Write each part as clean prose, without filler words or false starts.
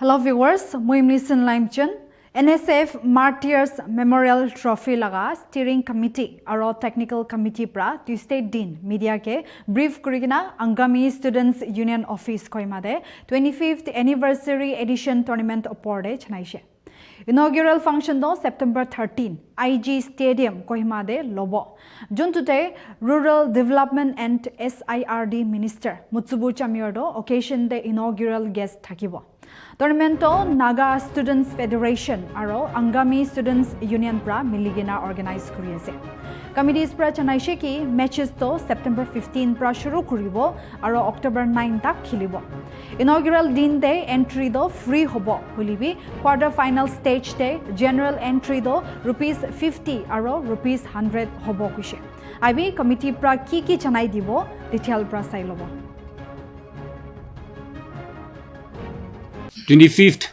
Hello viewers, moi Mlison Limchen. NSF Martyrs Memorial Trophy laga steering committee aro technical committee pra Tuesday din media ke brief kurigina Angami Students Union Office Kohima de 25th anniversary edition tournament oporde chanaishe. Inaugural function do September 13 IG Stadium Kohima de lobo. June today Rural Development and SIRD Minister Mutsubu Chamiordo occasion de inaugural guest thakibo. Tournament Naga Students Federation aro Angami Students Union pra miligina organize kuri ase. Committees pra chanaishe ki matches to September 15 pra shuru kuribo aro October 9 tak khilibo. Inaugural din day entry do free hobo hulibi quarter final stage day general entry do rupees 50 aro rupees 100 hobo kushe. Ibi committee pra ki chanai dibo detail pra sai lobo. 25th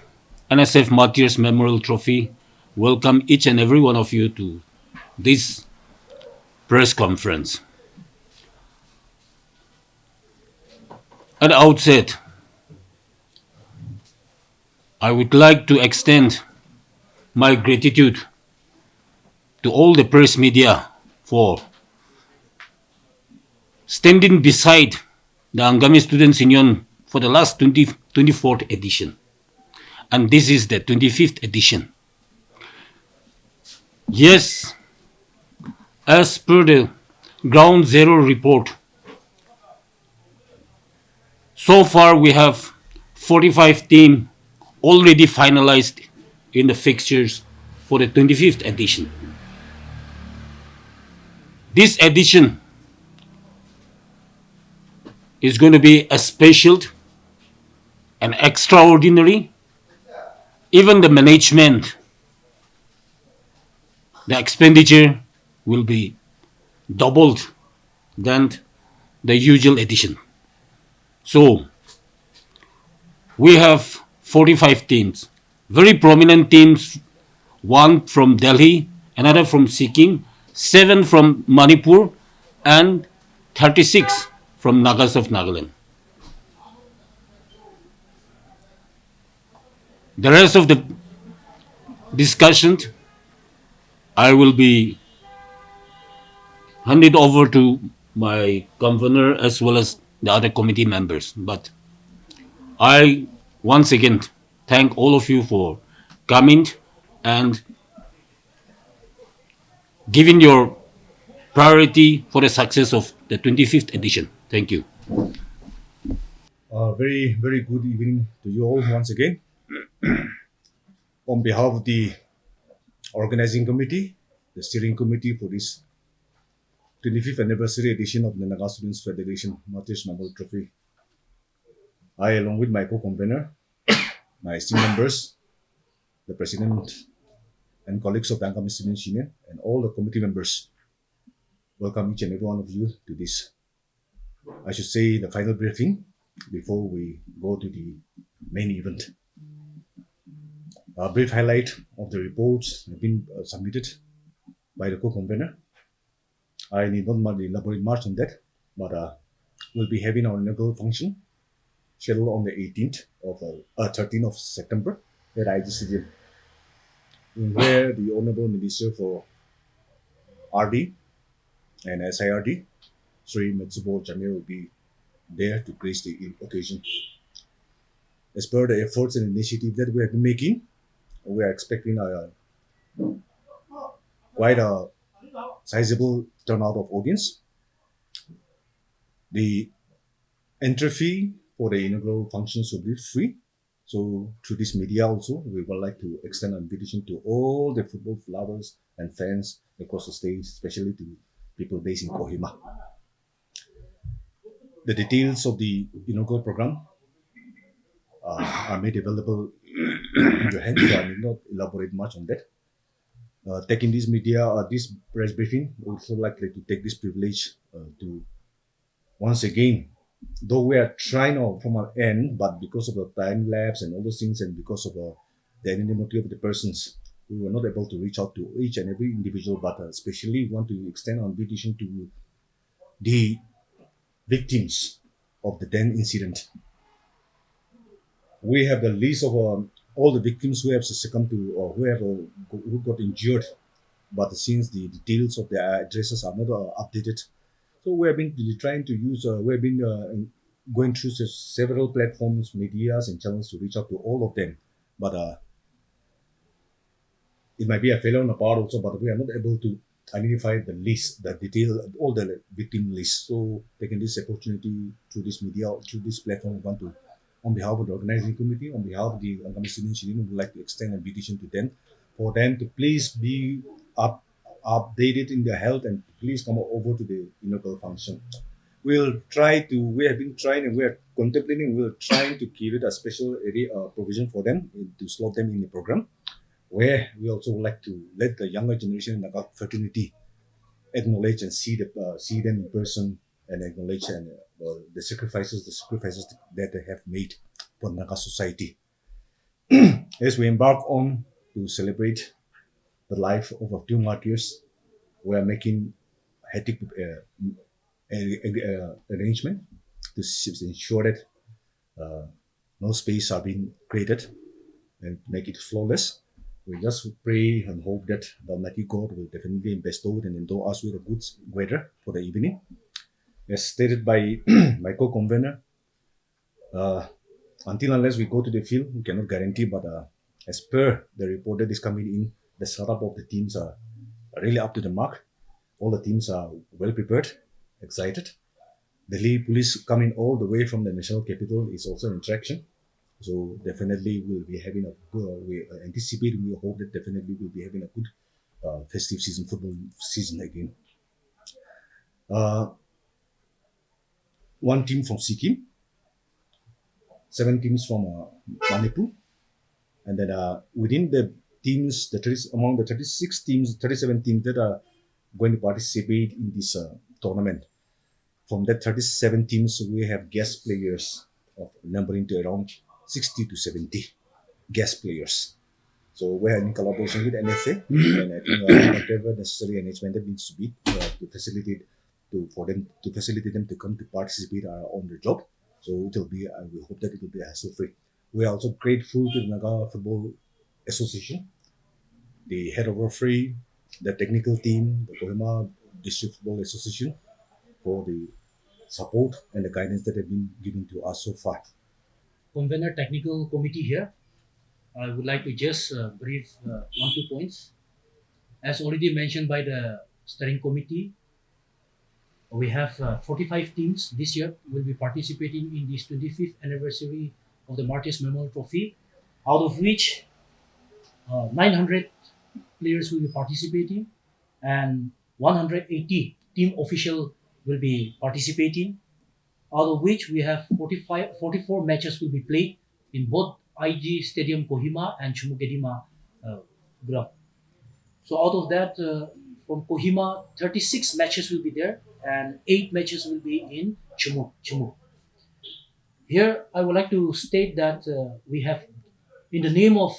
NSF Martyrs Memorial Trophy welcome each and every one of you to this press conference. At the outset, I would like to extend my gratitude to all the press media for standing beside the Angami Students Union for the last 24th edition. And this is the 25th edition. Yes, as per the Ground Zero report, so far we have 45 teams already finalized in the fixtures for the 25th edition. This edition is going to be a special and extraordinary. Even the management, the expenditure will be doubled than the usual edition. So, we have 45 teams, very prominent teams, one from Delhi, another from Sikkim, 7 from Manipur, and 36 from Nagas of Nagaland. The rest of the discussion, I will be handed over to my governor as well as the other committee members. But I once again thank all of you for coming and giving your priority for the success of the 25th edition. Thank you. Very good evening to you all once again. On behalf of the organizing committee, the steering committee for this 25th anniversary edition of the Naga Students Federation Martyrs Memorial Trophy, I, along with my co-convener, my esteemed members, the president and colleagues of the Angami Students Union, and all the committee members, welcome each and every one of you to this, I should say, the final briefing before we go to the main event. A brief highlight of the reports have been submitted by the co-convener. I need not elaborate much on that, but we'll be having our inaugural function scheduled on the 13th of September at IG Stadium, where the Honorable Minister for RD and SIRD, Sri Mutsubu Chamir, will be there to grace the occasion. As per the efforts and initiative that we have been making, we are expecting quite a sizable turnout of audience. The entry fee for the inaugural functions will be free. So through this media also, we would like to extend an invitation to all the football lovers and fans across the state, especially to people based in Kohima. The details of the inaugural program are made available in your hands, so I will not elaborate much on that. Taking this this press briefing, I would also like to take this privilege to once again, though we are trying from our end, but because of the time lapse and all those things, and because of the anonymity of the persons, we were not able to reach out to each and every individual, but especially want to extend our invitation to the victims of the then incident. we have the list of all the victims who have succumbed to or who got injured, but since the details of their addresses are not updated, so we have been trying to use. We have been going through several platforms, medias, and channels to reach out to all of them, but it might be a failure on the part also, but we are not able to identify the list, the detail, all the victim list. So taking this opportunity through this media, through this platform, we want to, on behalf of the organizing committee, on behalf of the Angami students, we would like to extend an invitation to them for them to please be updated in their health and please come over to the inaugural function. We'll try to, we have been trying and we are contemplating, we're trying to create a special area provision for them to slot them in the program, where we also would like to let the younger generation in the fraternity acknowledge and see them in person and acknowledge and the sacrifices that they have made for Naga society. As we embark on to celebrate the life of a few martyrs, we are making hectic arrangement to ensure that no space are being created and make it flawless. We just pray and hope that the Almighty God will definitely bestow and endow us with a good weather for the evening. As stated by my co-convener, until unless we go to the field, we cannot guarantee, but as per the report that is coming in, the setup of the teams are really up to the mark. All the teams are well prepared, excited. Delhi police coming all the way from the national capital is also in traction. So definitely we'll be having we anticipate, we hope that definitely we'll be having a good festive season, football season again. One team from Sikkim, 7 teams from Manipur, and then within the teams, among the 36 teams, 37 teams that are going to participate in this tournament. From that 37 teams, we have guest players of numbering to around 60 to 70 guest players. So we're in collaboration with NFA, and I think whatever necessary arrangement that needs to be to facilitate them to come to participate on the job. So it will be, we hope that it will be hassle free. We are also grateful to the Naga Football Association, the head of referee, the technical team, the Kohima District Football Association, for the support and the guidance that have been given to us so far. Convener Technical Committee here. I would like to just brief 1-2 points. As already mentioned by the steering committee, we have 45 teams this year will be participating in this 25th anniversary of the Martyrs Memorial Trophy, out of which 900 players will be participating and 180 team officials will be participating, out of which we have 44 matches will be played in both IG Stadium Kohima and Chumukadima ground. So out of that, from Kohima, 36 matches will be there and 8 matches will be in Chumu. Here, I would like to state that we have, in the name of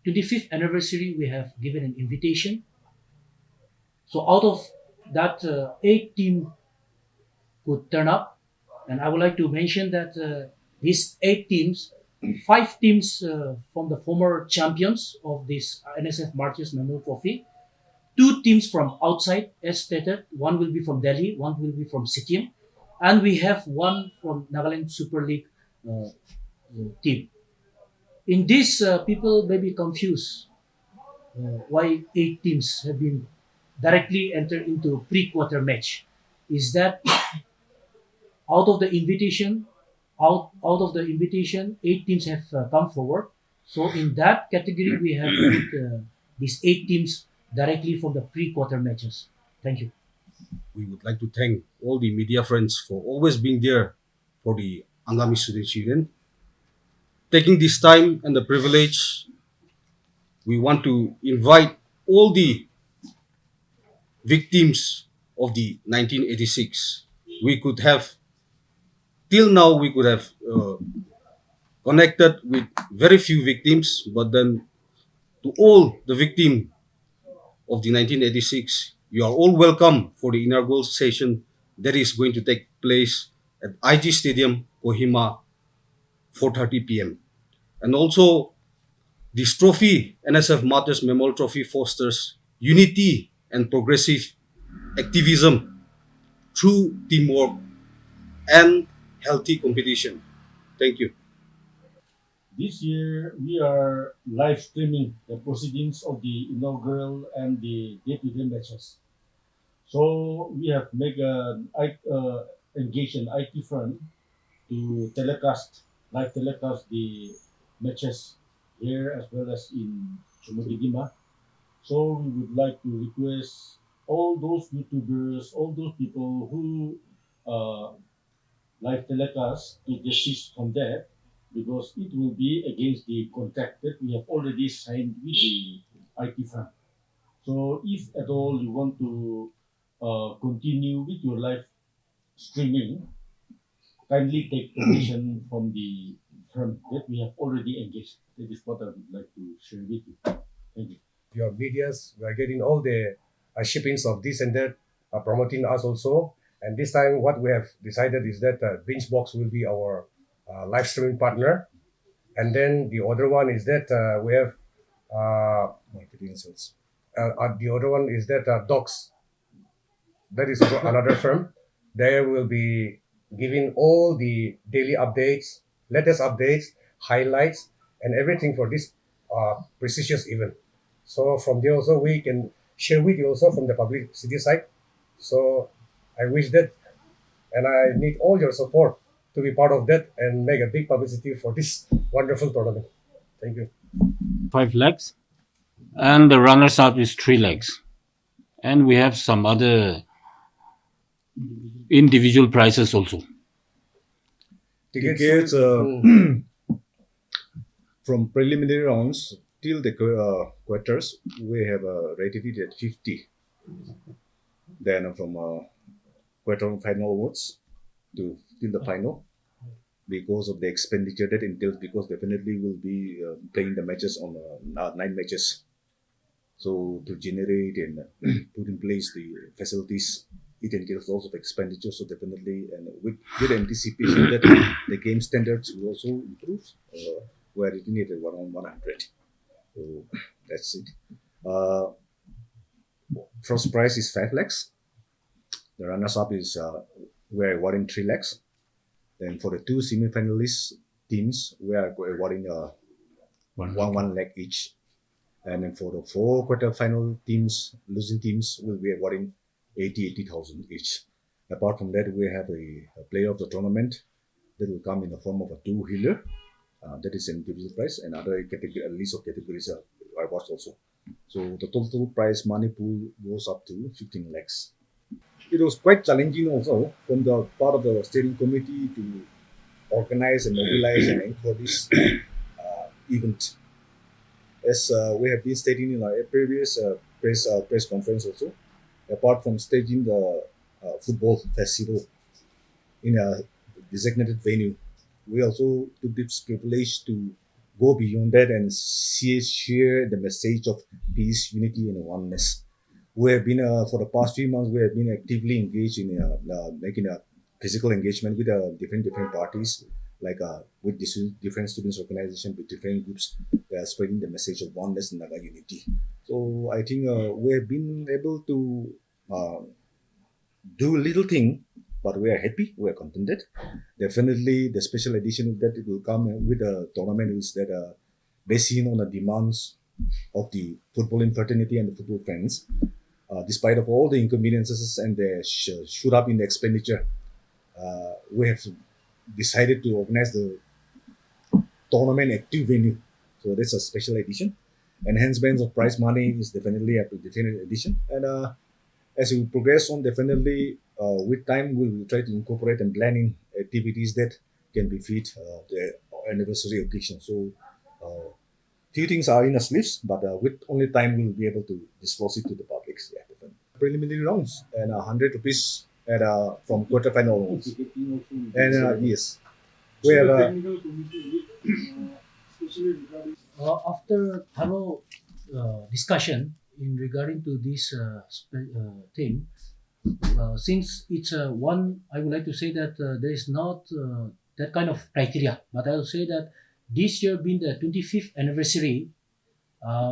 25th anniversary, we have given an invitation. So out of that, 8 teams could turn up. And I would like to mention that these 8 teams, 5 teams from the former champions of this NSF Martyrs Memorial Trophy, 2 teams from outside, as stated. 1 will be from Delhi, 1 will be from Sikkim, and we have 1 from Nagaland Super League team. In this, people may be confused why 8 teams have been directly entered into pre-quarter match. Is that out of the invitation, 8 teams have come forward. So in that category, we have put these 8 teams directly from the pre-quarter matches. Thank you. We would like to thank all the media friends for always being there for the Angami Students Union. Taking this time and the privilege, we want to invite all the victims of the 1986. Till now we could have connected with very few victims, but then to all the victims of the 1986, you are all welcome for the inaugural session that is going to take place at IG Stadium, Kohima, 4:30 p.m. And also, this trophy, NSF Martyrs Memorial Trophy, fosters unity and progressive activism through teamwork and healthy competition. Thank you. This year, we are live streaming the proceedings of the inaugural and the day-to-day matches. So we have made an engaged an IT firm to live telecast the matches here as well as in Kohima. So we would like to request all those YouTubers, all those people who uh, live telecast to desist from that because it will be against the contract that we have already signed with the IT firm. So if at all you want to continue with your live streaming, kindly take permission from the firm that we have already engaged. That is what I would like to share with you. Thank you. Your medias, we are getting all the shippings of this and that, promoting us also. And this time, what we have decided is that Binge will be our live streaming partner. And then the other one is that we have marketing sales. The other one is that Docs. That is also another firm. They will be giving all the daily updates, latest updates, highlights, and everything for this prestigious event. So from there also we can share with you also from the publicity side. So I wish that, and I need all your support to be part of that and make a big publicity for this wonderful tournament. Thank you. 5 lakhs, and the runners up is 3 lakhs. And we have some other individual prizes also. Tickets from preliminary rounds till the quarters, we have rated it at 50. Then from quarter final onwards to till the final, because of the expenditure that entails, because definitely we'll be playing the matches on 9 matches. So to generate and put in place the facilities, it entails lots of expenditure. So definitely, and with good anticipation that the game standards will also improve, we're rating it at around 100. So that's it. First prize is 5 lakhs. The runners-up is we're awarding 3 lakhs. Then for the 2 semi-finalist teams, we are awarding 1 lakh each. And then for the 4 quarter-final teams, losing teams, will be awarding 80,000 each. Apart from that, we have a player of the tournament that will come in the form of a 2-wheeler. That is an individual prize, and other category, a list of categories are awards also. So the total prize money pool goes up to 15 lakhs. It was quite challenging also from the part of the steering committee to organize and mobilize and anchor this event. As we have been stating in our previous press conference also, apart from staging the football festival in a designated venue, we also took this privilege to go beyond that and share the message of peace, unity, and oneness. We have been, for the past few months, we have been actively engaged in making a physical engagement with different parties, like with different students' organizations, with different groups. They are spreading the message of oneness and Naga unity. So I think we have been able to do a little thing, but we are happy, we are contented. Definitely, the special edition that it will come with the tournament is that based on the demands of the footballing fraternity and the football fans. Despite of all the inconveniences and the shoot up in the expenditure, we have decided to organize the tournament active venue. So that's a special edition. Enhancements of prize money is definitely a different edition. And as we progress on, definitely with time we'll try to incorporate and blend in activities that can befit the anniversary occasion. So few things are in the sleeves, but with only time we'll be able to disclose it to the public. Yeah, definitely. Preliminary rounds and 100 rupees at from quarterfinal onwards. And yes, we have After thorough discussion in regarding to this thing, since it's one, I would like to say that there is not that kind of criteria, but I will say that this year being the 25th anniversary,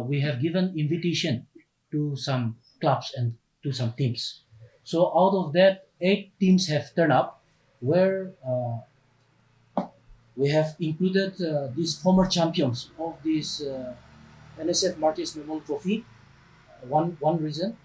we have given invitation to some clubs and to some teams. So out of that, 8 teams have turned up, where we have included these former champions of this NSF Martyrs Memorial Trophy. One reason.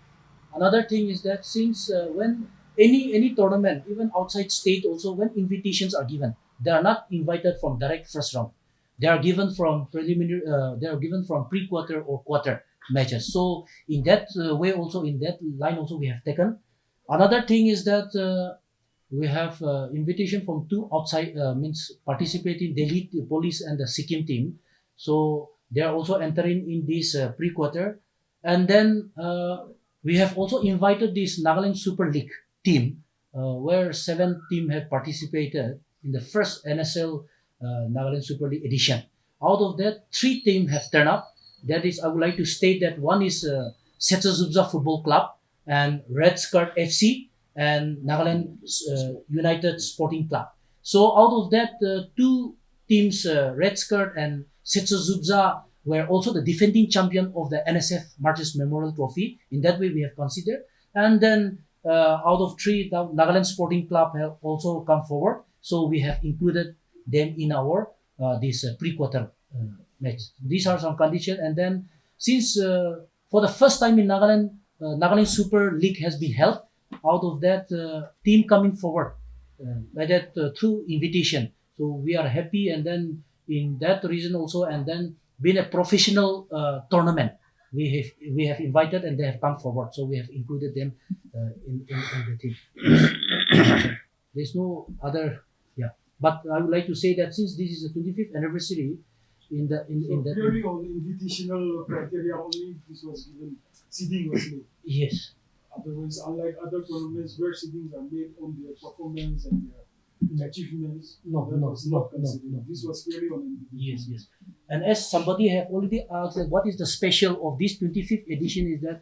Another thing is that since when any tournament, even outside state, also when invitations are given, they are not invited from direct first round. They are given from preliminary. They are given from pre-quarter or quarter matches. So in that way, also in that line, also we have taken. Another thing is that we have invitation from 2 outside means participating Delhi Police and the Sikkim team. So they are also entering in this pre-quarter, and then we have also invited this Nagaland Super League team, where 7 teams have participated in the first NSL Nagaland Super League edition. Out of that, 3 teams have turned up. That is, I would like to state that one is Setsazubza Football Club and Red Skirt FC and Nagaland United Sporting Club. So out of that, 2 teams, Red Skirt and Setsazubza, were also the defending champion of the NSF Martyrs Memorial Trophy. In that way, we have considered. And then out of 3, the Nagaland Sporting Club have also come forward. So we have included them in our this pre-quarter match. These are some conditions. And then since for the first time in Nagaland, Nagaland Super League has been held. Out of that, team coming forward by that through invitation. So we are happy, and then in that reason also, and then being a professional tournament, we have invited and they have come forward. So we have included them in the team. There's no other, yeah. But I would like to say that since this is the 25th anniversary, in that purely on invitational criteria only, this was given seeding was made. yes. Otherwise, unlike other tournaments where seedings are made on their performance and their achievements, No, that was not considered. no. This was purely on invitation. Yes. And as somebody have already asked, that what is the special of this 25th edition is that,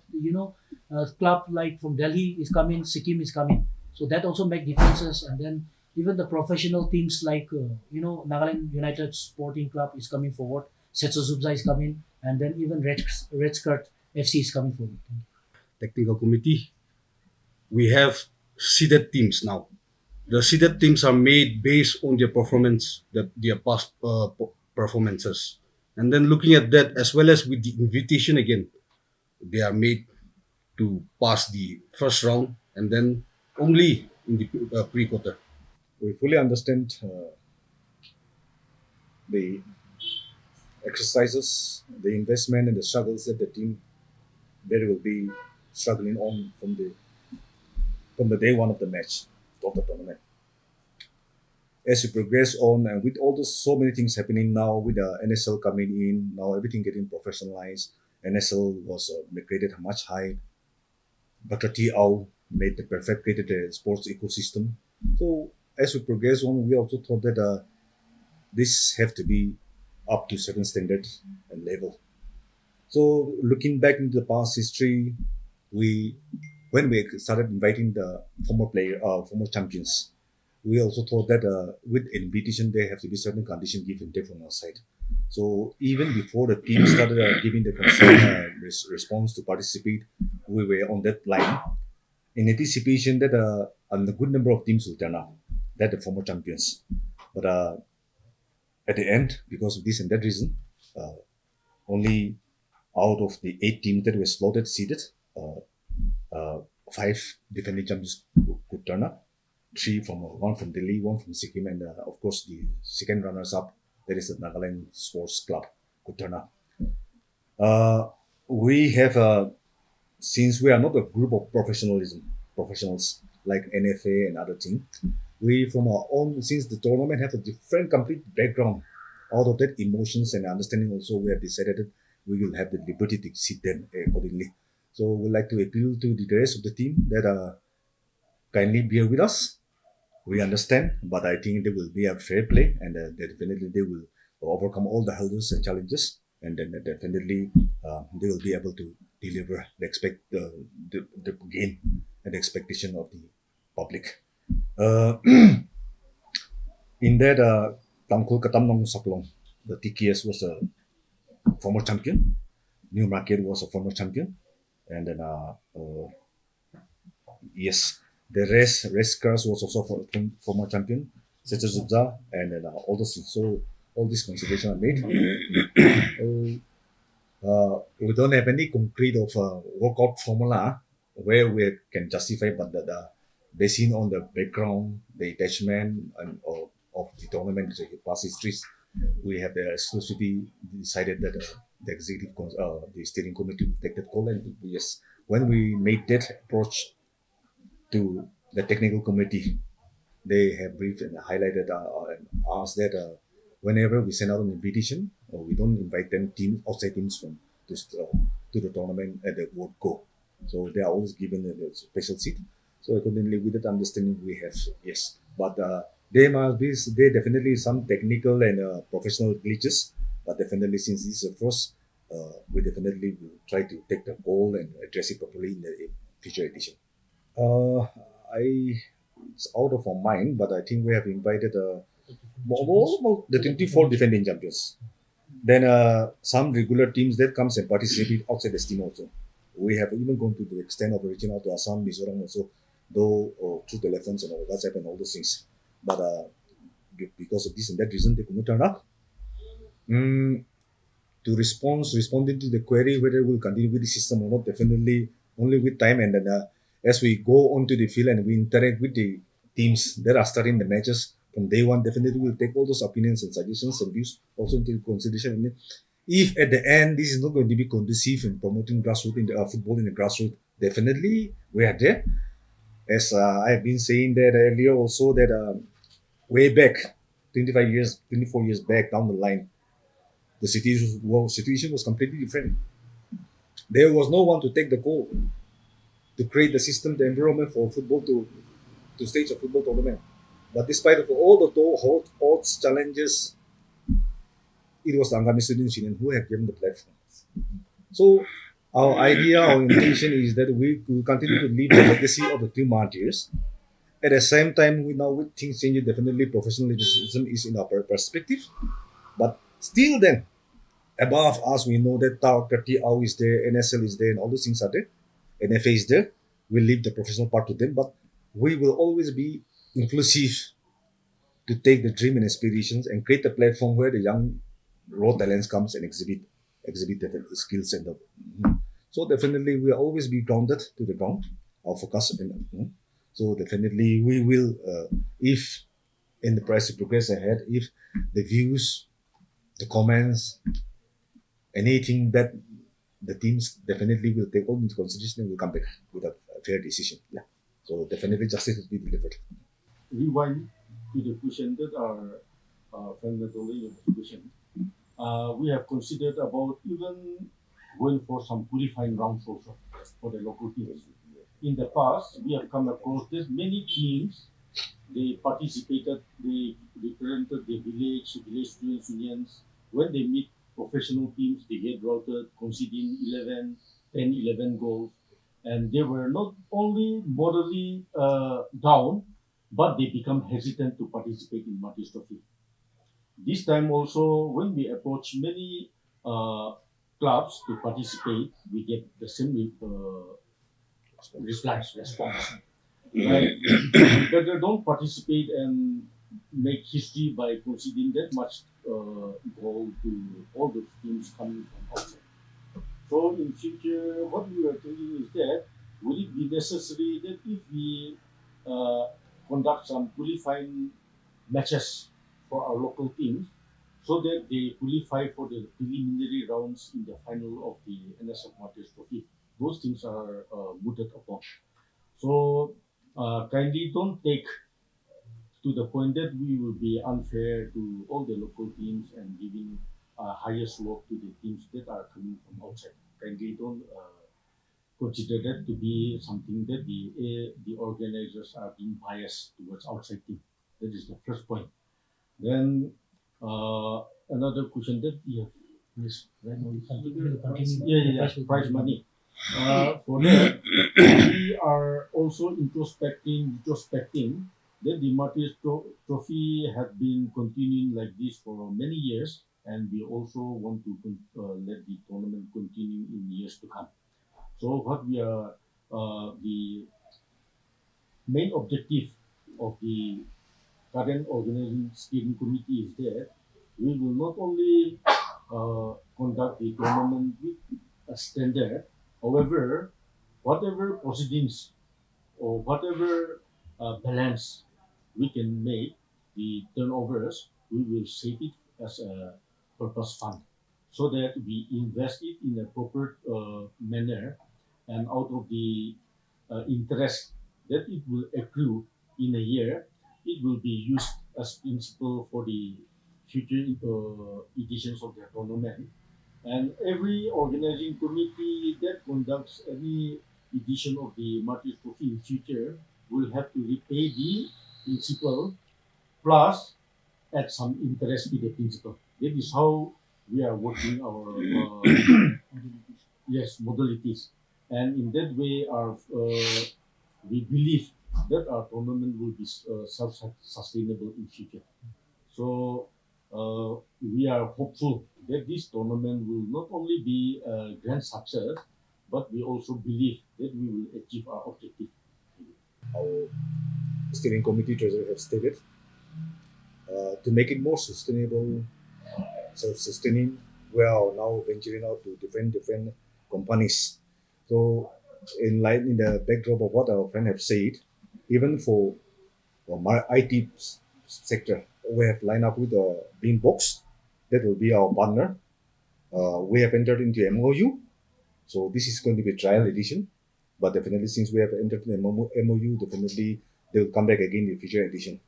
a club like from Delhi is coming, Sikkim is coming. So that also make differences. And then even the professional teams like, Nagaland United Sporting Club is coming forward. Setsazubza is coming. And then even Red Skirt FC is coming forward. Technical committee, we have seeded teams now. The seeded teams are made based on their performance, their past performances. And then looking at that, as well as with the invitation again, they are made to pass the first round and then only in the pre-quarter. We fully understand the exercises, the investment, and the struggles that the team there will be struggling on from the day one of the match of the tournament. As we progress on, and with all the so many things happening now, with the NSL coming in, now everything getting professionalized. NSL was created much high. Dr. T. Au created the sports ecosystem. So as we progress on, we also thought that this have to be up to certain standard and level. So looking back into the past history, when we started inviting the former champions, we also thought that with invitation there have to be certain conditions given from our side. So even before the team started giving the consent response to participate, we were on that line in anticipation that a good number of teams will turn up, that the former champions. But at the end, because of this and that reason, only out of the 8 teams that were slotted, seeded, 5 defending champions could turn up. 3 one from Delhi, 1 from Sikkim, and of course the second runners-up, that is the Nagaland Sports Club, could turn up. We have, since we are not a group of professionals like NFA and other teams, we from our own, since the tournament have a different complete background, out of that emotions and understanding also, we have decided that we will have the liberty to seat them accordingly. So we'd like to appeal to the rest of the team that kindly bear with us. We understand, but I think there will be a fair play, and definitely they will overcome all the hurdles and challenges, and then definitely they will be able to deliver the game and the expectation of the public. In that, Tangkul Katam Nong Saklong, The TKS was a former champion. New Market was a former champion, and then yes, the race cars was also former champion, such as Zubza, and then all those things. So all these considerations are made. We don't have any concrete of workout formula where we can justify, but based on the background, the attachment, and of the tournament, the past histories, we have exclusively decided that the steering committee will take that call. And yes, when we made that approach to the technical committee, they have briefed and highlighted and asked that whenever we send out an invitation, we don't invite them outside teams from this, to the tournament at the World Go. So they are always given a special seat. So accordingly, with that understanding, we have yes, but there definitely some technical and professional glitches, but definitely since this is a first, we definitely will try to take the goal and address it properly in the future edition. Uh, I It's out of our mind, but I think we have invited almost the 24 defending champions. Then some regular teams that comes and participate outside the team also. We have even gone to the extent of reaching out to Assam, Mizoram also, though through telephones and all WhatsApp and all those things. But because of this and that reason, they could not turn up. To responding to the query whether we'll continue with the system or not, definitely only with time, and then as we go onto the field and we interact with the teams that are starting the matches from day one, definitely we'll take all those opinions and suggestions and views also into consideration. And if at the end this is not going to be conducive in promoting grassroots in the football in the grassroots, definitely we are there. As I've been saying that earlier also that way back, 25 years, 24 years back down the line, the situation was completely different. There was no one to take the call to create the system, the environment for football to stage a football tournament. But despite of all the odds, challenges, it was the Angami students union who have given the platform. So our idea, our intention is that we will continue to live the legacy of the two Martyrs. At the same time, we now with things changing, definitely professionalism is in our perspective. But still then, above us, we know that TAO, KTAO is there, NSL is there, and all those things are there. NFA is there. We leave the professional part to them, but we will always be inclusive to take the dream and aspirations and create a platform where the young raw talents comes and exhibit the skills and so definitely we will always be grounded to the ground. Our focus and so definitely we will if in the price to progress ahead, if the views, the comments, anything that the teams definitely will take all into consideration and will come back with a fair decision. Yeah. So definitely justice will be delivered. Rewind to the question that our friend Natoli question. We have considered about even going for some qualifying rounds also for the local teams. In the past, we have come across that many teams, they participated, they represented the village students unions. When they meet professional teams, they get routed, conceding 10, 11 goals. And they were not only morally down, but they become hesitant to participate in Martyrs Trophy. This time also, when we approach many clubs to participate, we get the same response. Like, better don't participate and make history by conceding that much goal to all the teams coming from outside. So in future, what we are thinking is that would it be necessary that if we conduct some qualifying matches for our local teams, so that they qualify for the preliminary rounds in the final of the NSF Martyrs Trophy. Those things are mooted upon. So kindly don't take to the point that we will be unfair to all the local teams and giving higher slope to the teams that are coming from outside. Kindly don't consider that to be something that the organizers are being biased towards outside team. That is the first point. Then another question that we have. Yes, prize money. For that, we are also introspecting that the Martyrs Trophy have been continuing like this for many years, and we also want to let the tournament continue in years to come. So what we are, the main objective of the current organizing steering committee is that we will not only conduct the tournament with a standard, however, whatever proceedings or whatever balance we can make, the turnovers, we will save it as a purpose fund so that we invest it in a proper manner, and out of the interest that it will accrue in a year, it will be used as principal for the future editions of the tournament. And every organizing committee that conducts any edition of the Martyrs Trophy in future will have to repay the principal plus add some interest to the principal. That is how we are working our modalities. And in that way, we believe that our tournament will be self-sustainable in future. So we are hopeful that this tournament will not only be a grand success, but we also believe that we will achieve our objective. Our steering committee treasurer have stated to make it more sustainable, self-sustaining. We are now venturing out to different companies. So, in the backdrop of what our friend have said, even for my IT sector, we have lined up with Beanbox. That will be our partner. We have entered into MOU. So this is going to be a trial edition. But definitely, since we have entered in MOU, definitely they will come back again in the future edition.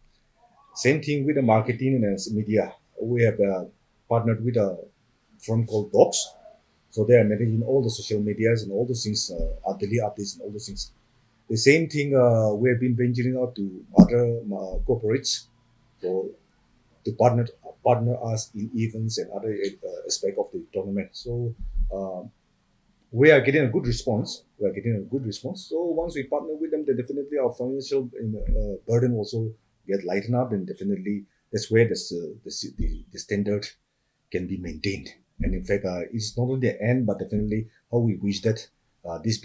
Same thing with the marketing and media. We have partnered with a firm called Docs. So they are managing all the social medias and all those things, our daily updates and all those things. The same thing we have been venturing out to other corporates to partner us in events and other aspect of the tournament. So we are getting a good response. So once we partner with them, then definitely our financial burden also get lightened up, and definitely that's where the standard can be maintained. And in fact, it's not only the end, but definitely how we wish that this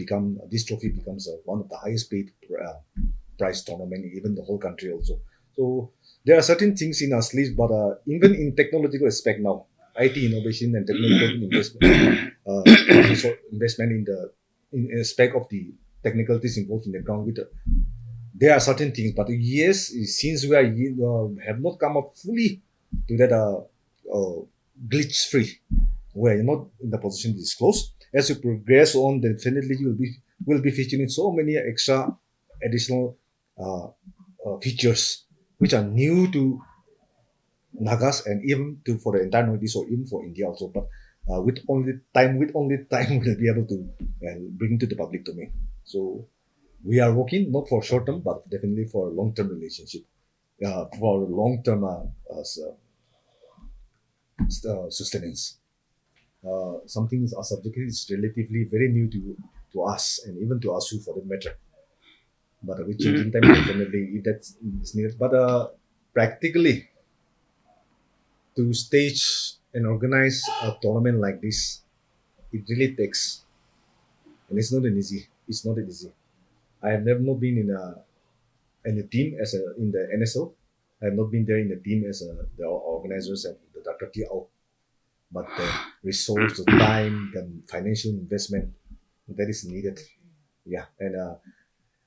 trophy becomes one of the highest paid prize tournament, even the whole country also. So there are certain things in our sleeves, but even in technological aspect now, IT innovation and technological investment in aspect of the technical things involved in the ground with there are certain things, but yes, since we have not come up fully to that glitch free, we are not in the position to disclose. As we progress on, definitely will be featuring so many extra additional features which are new to Nagas and even for the entire Northeast or even for India also. But with only time, we'll be able to bring to the public domain. So we are working not for short term, but definitely for long-term relationship, for long-term sustenance. Something our subject is relatively very new to us and even to us for that matter. But with changing time, definitely if that's needed. But practically, to stage and organize a tournament like this, it really takes, and it's not easy. I have never not been in a team in the NSL. I have not been there in the team as the organizers and the Dr. TO. But the resource, the time, the financial investment that is needed. Yeah, and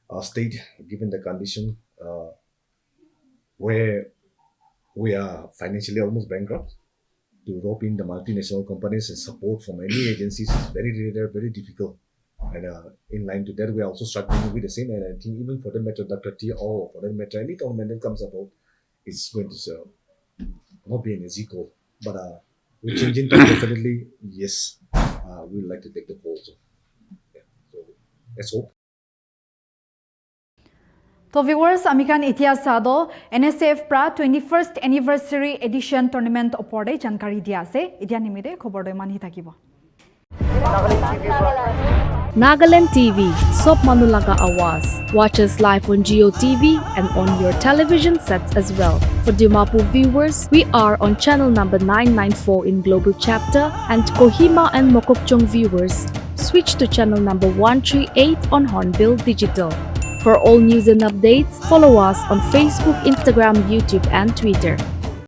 our state, given the condition where we are financially almost bankrupt, to rope in the multinational companies and support from any agencies is very rare, very difficult. And in line to that, we are also struggling with the same. And I think even for the matter, Dr. T or for the matter, any tournament that comes about, it's going to not be an easy goal. But with changing time, definitely, yes, we would like to take the goal. So, yeah. So let's hope. So viewers, amikan itia sado NSF pra 21st anniversary edition tournament opore jankari dia ase. Idia nimide khobor doi mani thakibo. Nagaland TV, Sop Manulaga Awas. Watch us live on Geo TV and on your television sets as well. For Dimapu viewers, we are on channel number 994 in Global Chapter, and Kohima and Mokokchung viewers, switch to channel number 138 on Hornbill Digital. For all news and updates, follow us on Facebook, Instagram, YouTube, and Twitter.